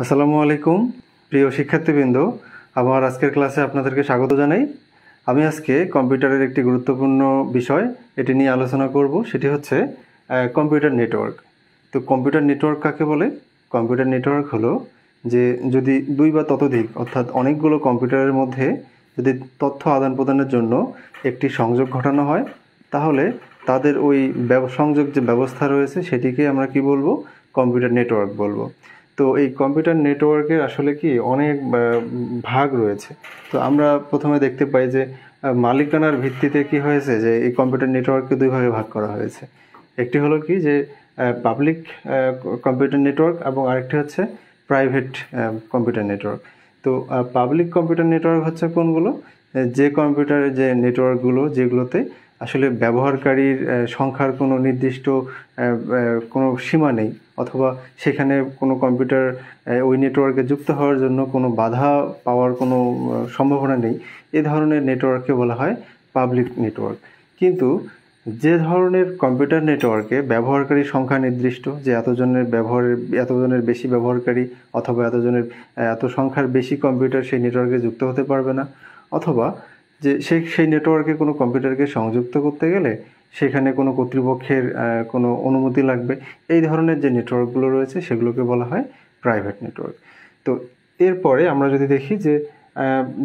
আসসালামু আলাইকুম প্রিয় শিক্ষার্থীবৃন্দ, আমার আজকের ক্লাসে আপনাদেরকে স্বাগত জানাই। আমি আজকে কম্পিউটারের একটি গুরুত্বপূর্ণ বিষয় এটি নিয়ে আলোচনা করব, সেটি হচ্ছে কম্পিউটার নেটওয়ার্ক। তো কম্পিউটার নেটওয়ার্ক কাকে বলে? কম্পিউটার নেটওয়ার্ক হলো যে যদি দুই বা ততোধিক অর্থাৎ অনেকগুলো কম্পিউটারের মধ্যে যদি তথ্য আদান প্রদানের জন্য একটি সংযোগ ঘটানো হয়, তাহলে তাদের ওই সংযোগ যে ব্যবস্থা রয়েছে সেটিকে আমরা কি বলবো? কম্পিউটার নেটওয়ার্ক বলবো। তো এই কম্পিউটার নেটওয়ার্কের আসলে কি অনেক ভাগ রয়েছে। তো আমরা প্রথমে দেখতে পাই যে মালিকানার ভিত্তিতে কি হয়েছে যে এই কম্পিউটার নেটওয়ার্ককে দুই ভাগে ভাগ করা হয়েছে। একটি হলো কি যে পাবলিক কম্পিউটার নেটওয়ার্ক এবং আরেকটি হচ্ছে প্রাইভেট কম্পিউটার নেটওয়ার্ক। তো পাবলিক কম্পিউটার নেটওয়ার্ক হচ্ছে কোনগুলো? যে কম্পিউটারের যে নেটওয়ার্কগুলো যেগুলোতে আসলে ব্যবহারকারীর সংখ্যার কোনো নির্দিষ্ট কোনো সীমা নেই, অথবা সেখানে কোনো কম্পিউটার ওই নেটওয়ার্কে যুক্ত হওয়ার জন্য কোনো বাধা পাওয়ার কোনো সম্ভাবনা নেই, এ ধরনের নেটওয়ার্ককে বলা হয় পাবলিক নেটওয়ার্ক। কিন্তু যে ধরনের কম্পিউটার নেটওয়ার্কে ব্যবহারকারীর সংখ্যা নির্দিষ্ট, যে এতজনের বেশি ব্যবহারকারী অথবা এত সংখ্যার বেশি কম্পিউটার সেই নেটওয়ার্কে যুক্ত হতে পারবে না, অথবা যে সেই নেটওয়ার্কে কোনো কম্পিউটারকে সংযুক্ত করতে গেলে সেখানে কোনো কর্তৃপক্ষের কোনো অনুমতি লাগবে, এই ধরনের যে নেটওয়ার্কগুলো রয়েছে সেগুলোকে বলা হয় প্রাইভেট নেটওয়ার্ক। তো এরপরে আমরা যদি দেখি যে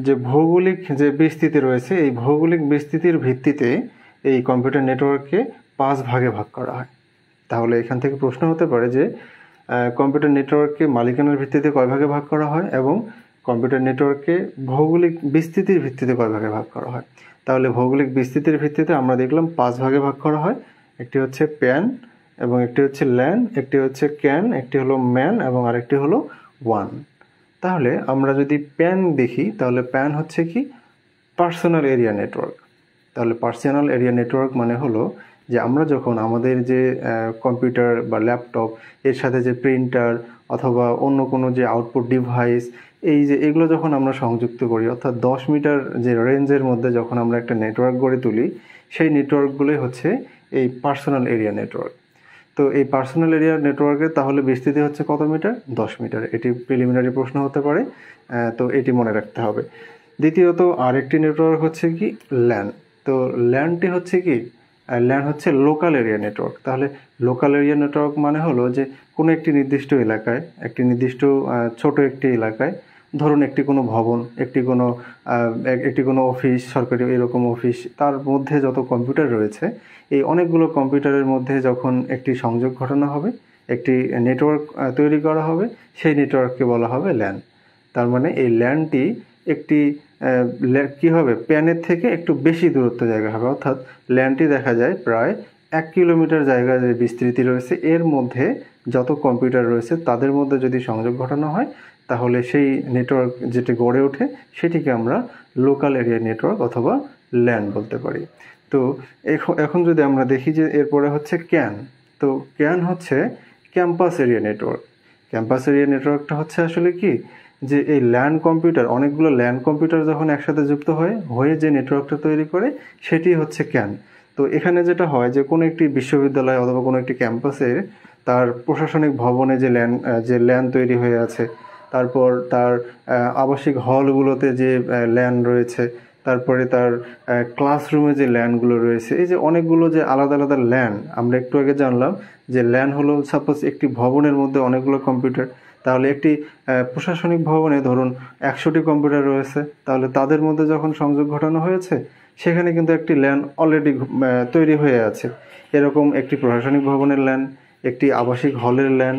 যে ভৌগোলিক যে বিস্তৃতি রয়েছে, এই ভৌগোলিক বিস্তৃতির ভিত্তিতে এই কম্পিউটার নেটওয়ার্ককে 5 ভাগে ভাগ করা হয়। তাহলে এখান থেকে প্রশ্ন হতে পারে যে কম্পিউটার নেটওয়ার্ককে মালিকানার ভিত্তিতে কয় ভাগে ভাগ করা হয় এবং কম্পিউটার নেটওয়ার্ককে ভৌগোলিক বিস্তৃতির ভিত্তিতে কয় ভাগে ভাগ করা হয়। তাহলে ভৌগোলিক বিস্তৃতির ভিত্তিতে আমরা দেখলাম 5 ভাগে ভাগ করা হয়। একটি হচ্ছে প্যান, এবং একটি হচ্ছে ল্যান, একটি হচ্ছে ক্যান, একটি হলো ম্যান এবং আরেকটি হলো ওয়ান। তাহলে আমরা যদি প্যান দেখি, তাহলে প্যান হচ্ছে কি? Personal area network. তাহলে পার্সোনাল এরিয়া নেটওয়ার্ক মানে হলো যে আমরা যখন আমাদের যে কম্পিউটার বা ল্যাপটপ এর সাথে যে প্রিন্টার অথবা অন্য কোনো যে আউটপুট ডিভাইস, এগুলো যখন আমরা সংযুক্ত করি, অর্থাৎ 10 মিটার যে রেঞ্জের মধ্যে যখন আমরা একটা নেটওয়ার্ক গড়ে তুলি, সেই নেটওয়ার্কগুলোই হচ্ছে এই পার্সোনাল এরিয়া নেটওয়ার্ক। তো এই পার্সোনাল এরিয়া নেটওয়ার্কের তাহলে বিস্তৃতি হচ্ছে কত মিটার? 10 মিটার। এটি প্রিলিমিনারি প্রশ্ন হতে পারে, তো এটি মনে রাখতে হবে। দ্বিতীয়ত আরেকটি নেটওয়ার্ক হচ্ছে কি? ল্যান। তো ল্যানটি হচ্ছে কি? ল্যান হচ্ছে লোকাল এরিয়া নেটওয়ার্ক। তাহলে লোকাল এরিয়া নেটওয়ার্ক মানে হলো যে কোনো একটি নির্দিষ্ট এলাকায়, একটি নির্দিষ্ট ছোট একটি এলাকায়, ধরুন একটি কোনো ভবন, একটি কোনো অফিস, সরকারি এরকম অফিস, তার মধ্যে যত কম্পিউটার রয়েছে, এই অনেকগুলো কম্পিউটারের মধ্যে যখন একটি সংযোগ ঘটানো হবে, একটি নেটওয়ার্ক তৈরি করা হবে, সেই নেটওয়ার্ককে বলা হবে ল্যান। তার মানে এই ল্যানটি একটি কী হবে? প্যানের থেকে একটু বেশি দূরত্ব জায়গা হবে, অর্থাৎ ল্যানটি দেখা যায় প্রায় 1 কিলোমিটার জায়গায় যে বিস্তৃতি রয়েছে, এর মধ্যে যত কম্পিউটার রয়েছে তাদের মধ্যে যদি সংযোগ ঘটানো হয়, তাহলে সেই নেটওয়ার্ক যেটি গড়ে ওঠে সেটিকে আমরা লোকাল এরিয়া নেটওয়ার্ক অথবা ল্যান বলতে পারি। তো এখন যদি আমরা দেখি যে এরপরে হচ্ছে ক্যান। তো ক্যান হচ্ছে campus area network. Campus area নেটওয়ার্কটা হচ্ছে আসলে কি? যে এই ল্যান কম্পিউটার, অনেকগুলো ল্যান কম্পিউটার যখন একসাথে যুক্ত হয়ে যে নেটওয়ার্কটা তৈরি করে, সেটি হচ্ছে ক্যান। তো এখানে যেটা হয় যে কোনো একটি বিশ্ববিদ্যালয় অথবা কোনো একটি ক্যাম্পাসে তার প্রশাসনিক ভবনে যে ল্যান তৈরি হয়ে আছে, তারপর তার আবাসিক হলগুলোতে যে ল্যান রয়েছে, তারপরে তার ক্লাসরুমে যে ল্যানগুলো রয়েছে, এই যে অনেকগুলো যে আলাদা আলাদা ল্যান, আমরা একটু আগে জানলাম যে ল্যান হলো সাপোজ একটি ভবনের মধ্যে অনেকগুলো কম্পিউটার। তাহলে একটি প্রশাসনিক ভবনে ধরুন 100টি কম্পিউটার রয়েছে, তাহলে তাদের মধ্যে যখন সংযোগ ঘটানো হয়েছে, সেখানে কিন্তু একটি ল্যান অলরেডি তৈরি হয়ে আছে। এরকম একটি প্রশাসনিক ভবনের ল্যান, একটি আবাসিক হলের ল্যান,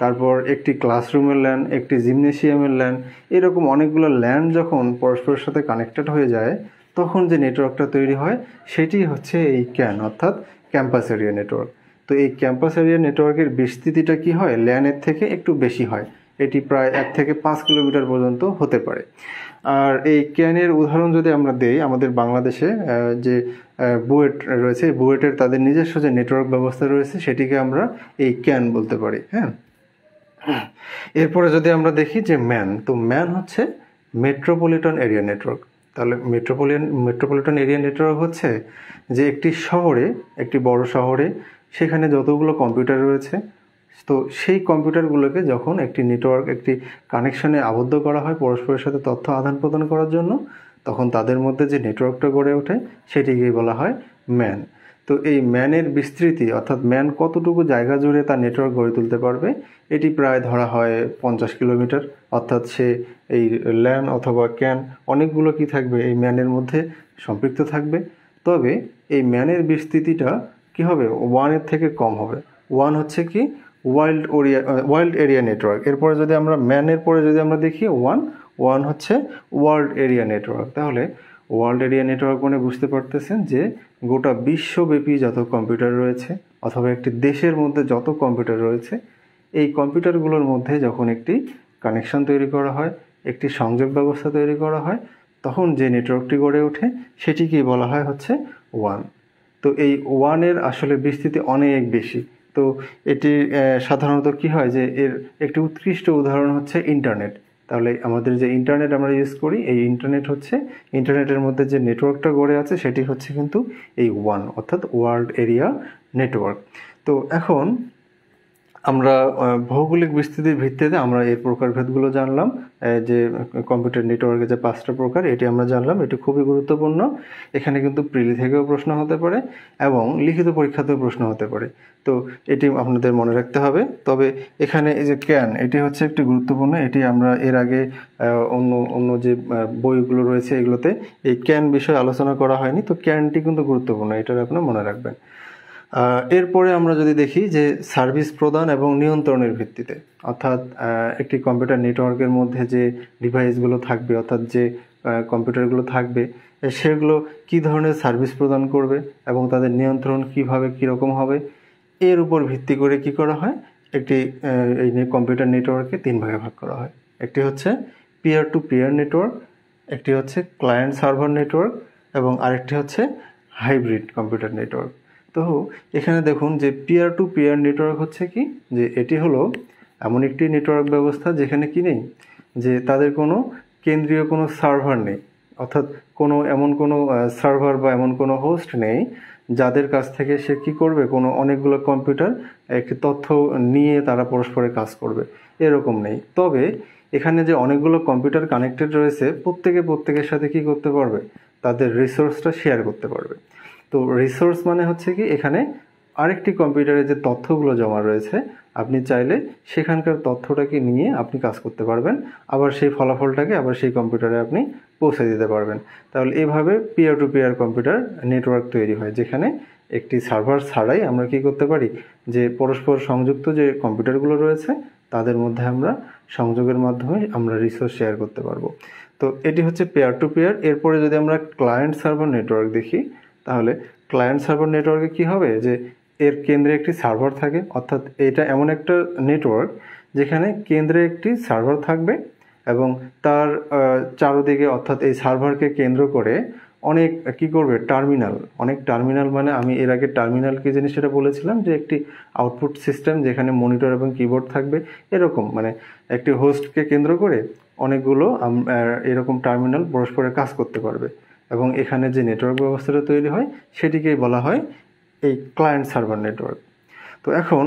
তারপর একটি ক্লাসরুমের ল্যান, একটি জিমনেশিয়ামের ল্যান, এরকম অনেকগুলো ল্যান যখন পরস্পরের সাথে কানেক্টেড হয়ে যায়, তখন যে নেটওয়ার্কটা তৈরি হয় সেটি হচ্ছে এই ক্যান, অর্থাৎ ক্যাম্পাস এরিয়া নেটওয়ার্ক। তো এই ক্যাম্পাস এরিয়া নেটওয়ার্কের বিস্তৃতিটা কি হয়? ল্যানের থেকে একটু বেশি হয়। এটি প্রায় 1 থেকে 5 কিলোমিটার পর্যন্ত হতে পারে। আর এই ক্যানের উদাহরণ যদি আমরা দেই, আমাদের বাংলাদেশে যে বুয়েট রয়েছে, বুয়েটের তাদের নিজস্ব যে নেটওয়ার্ক ব্যবস্থা রয়েছে, সেটিকে আমরা এই ক্যান বলতে পারি। হ্যাঁ, এরপরে যদি আমরা দেখি যে ম্যান, তো ম্যান হচ্ছে মেট্রোপলিটন এরিয়া নেটওয়ার্ক। তাহলে মেট্রোপলিটন এরিয়া নেটওয়ার্ক হচ্ছে যে একটি শহরে, একটি বড় শহরে, সেখানে যতগুলো কম্পিউটার রয়েছে তো সেই কম্পিউটারগুলোকে যখন একটি নেটওয়ার্ক একটি কানেকশনে আবদ্ধ করা হয় পরস্পরের সাথে তথ্য আদান প্রদান করার জন্য, তখন তাদের মধ্যে যে নেটওয়ার্কটা গড়ে ওঠে সেটিকেই বলা হয় ম্যান। তো এই ম্যানের বিস্তৃতি অর্থাৎ ম্যান কতটুকু জায়গা জুড়ে তার নেটওয়ার্ক গড়ে তুলতে পারবে, এটি প্রায় ধরা হয় 50 কিলোমিটার। অর্থাৎ সে এই ল্যান অথবা ক্যান অনেকগুলো কি থাকবে এই ম্যানের মধ্যে সম্পৃক্ত থাকবে। তবে এই ম্যানের বিস্তৃতিটা কি হবে, 1-এর থেকে কম হবে। 1 হচ্ছে কি ওয়াইল্ড এরিয়া নেটওয়ার্ক। এরপরে যদি আমরা ম্যানের পরে যদি আমরা দেখি 1 হচ্ছে ওয়ার্ল্ড এরিয়া নেটওয়ার্ক। তাহলে ওয়ার্ল্ড এরিয়া নেটওয়ার্ক মানে বুঝতে পারতেছেন যে গোটা বিশ্বব্যাপী যত কম্পিউটার রয়েছে অথবা একটি দেশের মধ্যে যত কম্পিউটার রয়েছে, এই কম্পিউটারগুলোর মধ্যে যখন একটি কানেকশন তৈরি করা হয়, একটি সংযোগ ব্যবস্থা তৈরি করা হয়, তখন যে নেটওয়ার্কটি গড়ে ওঠে সেটিকেই বলা হয় হচ্ছে 1। তো এই 1-এর আসলে বিস্তৃতি অনেক বেশি। তো এটি সাধারণত কি হয় যে এর একটি উৎকৃষ্ট উদাহরণ হচ্ছে ইন্টারনেট। তাহলে আমাদের যে ইন্টারনেট আমরা ইউজ করি, এই ইন্টারনেটের মধ্যে যে নেটওয়ার্কটা গড়ে আছে সেটি হচ্ছে কিন্তু এই 1 অর্থাৎ ওয়ার্ল্ড এরিয়া নেটওয়ার্ক। তো এখন আমরা ভৌগোলিক বিস্তৃতির ভিত্তিতে আমরা এর প্রকারভেদগুলো জানলাম। যে কম্পিউটার নেটওয়ার্কের যে 5টা প্রকার এটি আমরা জানলাম, এটি খুবই গুরুত্বপূর্ণ। এখানে কিন্তু প্রিলি থেকেও প্রশ্ন হতে পারে এবং লিখিত পরীক্ষাতেও প্রশ্ন হতে পারে, তো এটি আপনাদের মনে রাখতে হবে। তবে এখানে এই যে ক্যান, এটি হচ্ছে একটি গুরুত্বপূর্ণ। এটি আমরা এর আগে অন্য যে বইগুলো রয়েছে এগুলোতে এই ক্যান বিষয়ে আলোচনা করা হয়নি, তো ক্যানটি কিন্তু গুরুত্বপূর্ণ, এটা আপনারা মনে রাখবেন। এরপরে আমরা যদি দেখি যে সার্ভিস প্রদান এবং নিয়ন্ত্রণের ভিত্তিতে, অর্থাৎ একটি কম্পিউটার নেটওয়ার্কের মধ্যে যে ডিভাইসগুলো থাকবে অর্থাৎ যে কম্পিউটারগুলো থাকবে সেগুলো কি ধরনের সার্ভিস প্রদান করবে এবং তাদের নিয়ন্ত্রণ কিভাবে কীরকম হবে, এর উপর ভিত্তি করে কি করা হয়, একটি এই কম্পিউটার নেটওয়ার্ককে 3 ভাগে ভাগ করা হয়। একটি হচ্ছে পিয়ার টু পিয়ার নেটওয়ার্ক, একটি হচ্ছে ক্লায়েন্ট সার্ভার নেটওয়ার্ক এবং আরেকটি হচ্ছে হাইব্রিড কম্পিউটার নেটওয়ার্ক। তো এখানে দেখুন যে পিয়ার টু পিয়ার নেটওয়ার্ক হচ্ছে কি, যে এটি হলো এমন একটি নেটওয়ার্ক ব্যবস্থা যেখানে কি নেই, যে তাদের কোনো কেন্দ্রীয় কোনো সার্ভার নেই, অর্থাৎ এমন কোনো সার্ভার বা এমন কোনো হোস্ট নেই যাদের কাছ থেকে সে কি করবে, অনেকগুলো কম্পিউটার একটি তথ্য নিয়ে তারা পরস্পরে কাজ করবে, এরকম নেই। তবে এখানে যে অনেকগুলো কম্পিউটার কানেক্টেড রয়েছে প্রত্যেকের সাথে কি করতে পারবে, তাদের রিসোর্সটা শেয়ার করতে পারবে। তো রিসোর্স মানে হচ্ছে কি, এখানে আরেকটি কম্পিউটারে যে তথ্যগুলো জমা রয়েছে আপনি চাইলে সেখানকার তথ্যটাকে নিয়ে আপনি কাজ করতে পারবেন, আবার সেই ফলাফলটাকে আবার সেই কম্পিউটারে আপনি পৌঁছে দিতে পারবেন। তাহলে এভাবে peer to peer computer network তৈরি হয়, যেখানে একটি সার্ভার ছাড়াই আমরা কি করতে পারি, যে পরস্পর সংযুক্ত যে কম্পিউটারগুলো রয়েছে তাদের মধ্যে আমরা সংযোগের মাধ্যমে আমরা রিসোর্স শেয়ার করতে পারবো। তো এটি হচ্ছে পেয়ার টু পেয়ার। এরপরে যদি আমরা ক্লায়েন্ট সার্ভার নেটওয়ার্ক দেখি, তাহলে ক্লায়েন্ট সার্ভার নেটওয়ার্কে কি হবে, যে এর কেন্দ্রে একটি সার্ভার থাকে, অর্থাৎ এটা এমন একটা নেটওয়ার্ক যেখানে কেন্দ্রে একটি সার্ভার থাকবে এবং তার চারদিকে অর্থাৎ এই সার্ভারকে কেন্দ্র করে অনেক কি করবে, অনেক টার্মিনাল মানে আমি এর আগে টার্মিনাল কি জিনিস সেটা বলেছিলাম, যে একটি আউটপুট সিস্টেম যেখানে মনিটর এবং কিবোর্ড থাকবে, এরকম মানে একটি হোস্টকে কেন্দ্র করে অনেকগুলো এরকম টার্মিনাল পরস্পরে কাজ করতে পারবে এবং এখানে যে নেটওয়ার্ক ব্যবস্থাটা তৈরি হয় সেটিকেই বলা হয় এই ক্লায়েন্ট সার্ভার নেটওয়ার্ক। তো এখন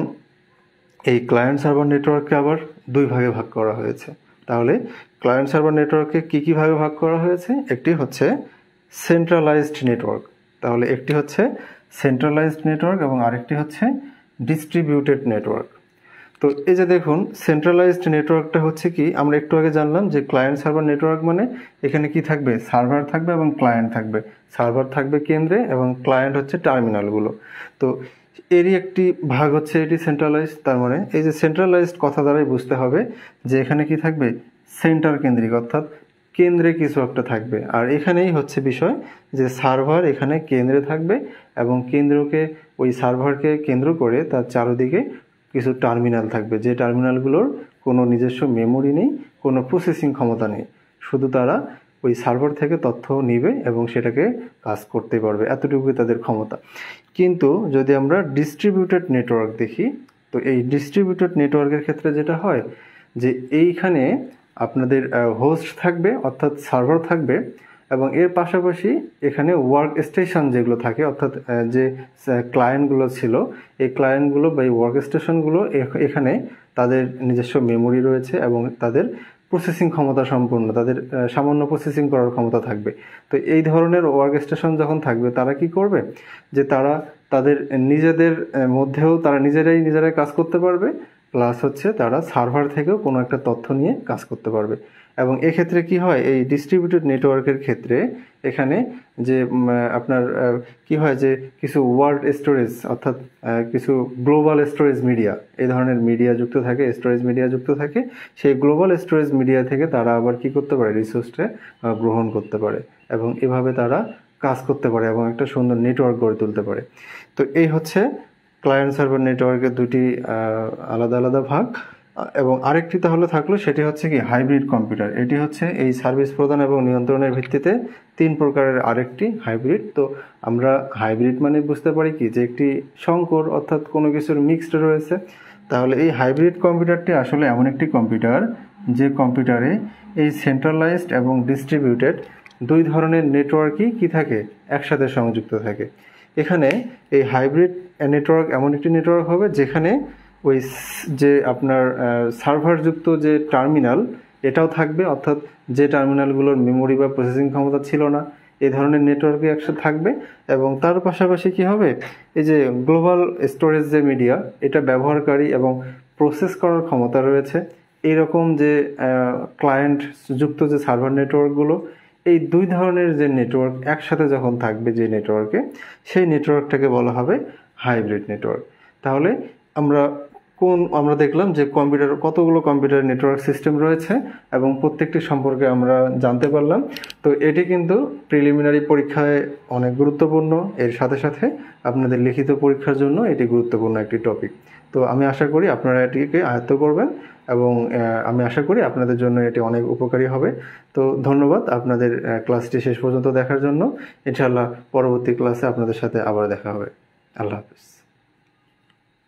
এই ক্লায়েন্ট সার্ভার নেটওয়ার্ককে আবার 2 ভাগে ভাগ করা হয়েছে। তাহলে ক্লায়েন্ট সার্ভার নেটওয়ার্ককে কী ভাগে ভাগ করা হয়েছে, একটি হচ্ছে সেন্ট্রালাইজড নেটওয়ার্ক, তাহলে একটি হচ্ছে সেন্ট্রালাইজড নেটওয়ার্ক এবং আরেকটি হচ্ছে ডিস্ট্রিবিউটেড নেটওয়ার্ক। তো এই যে দেখুন সেন্ট্রালাইজড নেটওয়ার্কটা হচ্ছে কি, আমরা একটু আগে জানলাম যে ক্লায়েন্ট সার্ভার নেটওয়ার্ক মানে এখানে কি থাকবে, সার্ভার থাকবে এবং ক্লায়েন্ট থাকবে। সার্ভার থাকবে কেন্দ্রে এবং ক্লায়েন্ট হচ্ছে টার্মিনালগুলো। তো এরই একটি ভাগ হচ্ছে এটি সেন্ট্রালাইজড। তার মানে এই যে সেন্ট্রালাইজড কথা দ্বারাই বুঝতে হবে যে এখানে কি থাকবে, সেন্টার কেন্দ্রিক, অর্থাৎ কেন্দ্রে কিছু একটা থাকবে। আর এখানেই হচ্ছে বিষয় যে সার্ভার এখানে কেন্দ্রে থাকবে এবং ওই সার্ভারকে কেন্দ্র করে তার চারদিকে কিছু টার্মিনাল থাকবে, যে টার্মিনালগুলোর কোনো নিজস্ব মেমোরি নেই, কোনো প্রসেসিং ক্ষমতা নেই, শুধু তারা ওই সার্ভার থেকে তথ্য নিবে এবং সেটাকে কাজ করতে পারবে, এতটুকুই তাদের ক্ষমতা। কিন্তু যদি আমরা ডিস্ট্রিবিউটেড নেটওয়ার্ক দেখি, তো এই ডিস্ট্রিবিউটেড নেটওয়ার্কের ক্ষেত্রে যেটা হয় যে এইখানে আপনাদের হোস্ট থাকবে অর্থাৎ সার্ভার থাকবে এবং এর পাশাপাশি এখানে ওয়ার্ক স্টেশন যেগুলো থাকে, অর্থাৎ যে ক্লায়েন্টগুলো ছিল, এই ক্লায়েন্টগুলো বা এই ওয়ার্ক স্টেশনগুলো এখানে তাদের নিজস্ব মেমোরি রয়েছে এবং তাদের প্রসেসিং ক্ষমতা সম্পূর্ণ, তাদের সামান্য প্রসেসিং করার ক্ষমতা থাকবে। তো এই ধরনের ওয়ার্ক স্টেশন যখন থাকবে, তারা কি করবে, যে তারা তাদের নিজেদের মধ্যেও তারা নিজেরাই কাজ করতে পারবে, প্লাস হচ্ছে তারা সার্ভার থেকেও কোনো একটা তথ্য নিয়ে কাজ করতে পারবে। এবং এক্ষেত্রে কি হয়, এই ডিস্ট্রিবিউটেড নেটওয়ার্কের ক্ষেত্রে এখানে যে আপনার কি হয়, যে কিছু ওয়ার্ল্ড স্টোরেজ অর্থাৎ কিছু গ্লোবাল স্টোরেজ মিডিয়া, এই ধরনের মিডিয়া যুক্ত থাকে, স্টোরেজ মিডিয়া যুক্ত থাকে। সেই গ্লোবাল স্টোরেজ মিডিয়া থেকে তারা আবার কি করতে পারে, রিসোর্সটা গ্রহণ করতে পারে এবং এভাবে তারা কাজ করতে পারে এবং একটা সুন্দর নেটওয়ার্ক গড়ে তুলতে পারে। তো এই হচ্ছে ক্লায়েন্ট সার্ভার নেটওয়ার্কের দুটি আলাদা আলাদা ভাগ। এবং আরেকটি তাহলে থাকলো, সেটি হচ্ছে কি হাইব্রিড কম্পিউটার। এটি হচ্ছে এই সার্ভিস প্রদান এবং নিয়ন্ত্রণের ভিত্তিতে 3 প্রকারের আরেকটি হাইব্রিড। তো আমরা হাইব্রিড মানে বুঝতে পারি কি, যে একটি সংকর অর্থাৎ কোনো কিছুর মিক্সড রয়েছে। তাহলে এই হাইব্রিড কম্পিউটারটি আসলে এমন একটি কম্পিউটার, যে কম্পিউটারে এই সেন্ট্রালাইজড এবং ডিস্ট্রিবিউটেড দুই ধরনের নেটওয়ার্কই কি থাকে, একসাথে সংযুক্ত থাকে। এখানে এই হাইব্রিড নেটওয়ার্ক এমন একটি নেটওয়ার্ক হবে যেখানে ওই যে আপনার সার্ভারযুক্ত যে টার্মিনাল, এটাও থাকবে, অর্থাৎ যে টার্মিনালগুলোর মেমোরি বা প্রসেসিং ক্ষমতা ছিল না, এই ধরনের নেটওয়ার্কে একসাথে থাকবে। এবং তার পাশাপাশি কি হবে, এই যে গ্লোবাল স্টোরেজ যে মিডিয়া, এটা ব্যবহারকারী এবং প্রসেস করার ক্ষমতা রয়েছে এইরকম যে ক্লায়েন্ট যুক্ত যে সার্ভার নেটওয়ার্কগুলো, এই দুই ধরনের যে নেটওয়ার্ক একসাথে যখন থাকবে যে নেটওয়ার্কে, সেই নেটওয়ার্কটাকে বলা হবে হাইব্রিড নেটওয়ার্ক। তাহলে আমরা দেখলাম যে কতগুলো কম্পিউটার নেটওয়ার্ক সিস্টেম রয়েছে এবং প্রত্যেকটি সম্পর্কে আমরা জানতে পারলাম। তো এটি কিন্তু প্রিলিমিনারি পরীক্ষায় অনেক গুরুত্বপূর্ণ, এর সাথে সাথে আপনাদের লিখিত পরীক্ষার জন্য এটি গুরুত্বপূর্ণ একটি টপিক। তো আমি আশা করি আপনারা এটিকে আয়ত্ত করবেন এবং আমি আশা করি আপনাদের জন্য এটি অনেক উপকারী হবে। তো ধন্যবাদ আপনাদের ক্লাসটি শেষ পর্যন্ত দেখার জন্য। ইনশাআল্লাহ পরবর্তী ক্লাসে আপনাদের সাথে আবার দেখা হবে। আল্লাহ হাফেজ।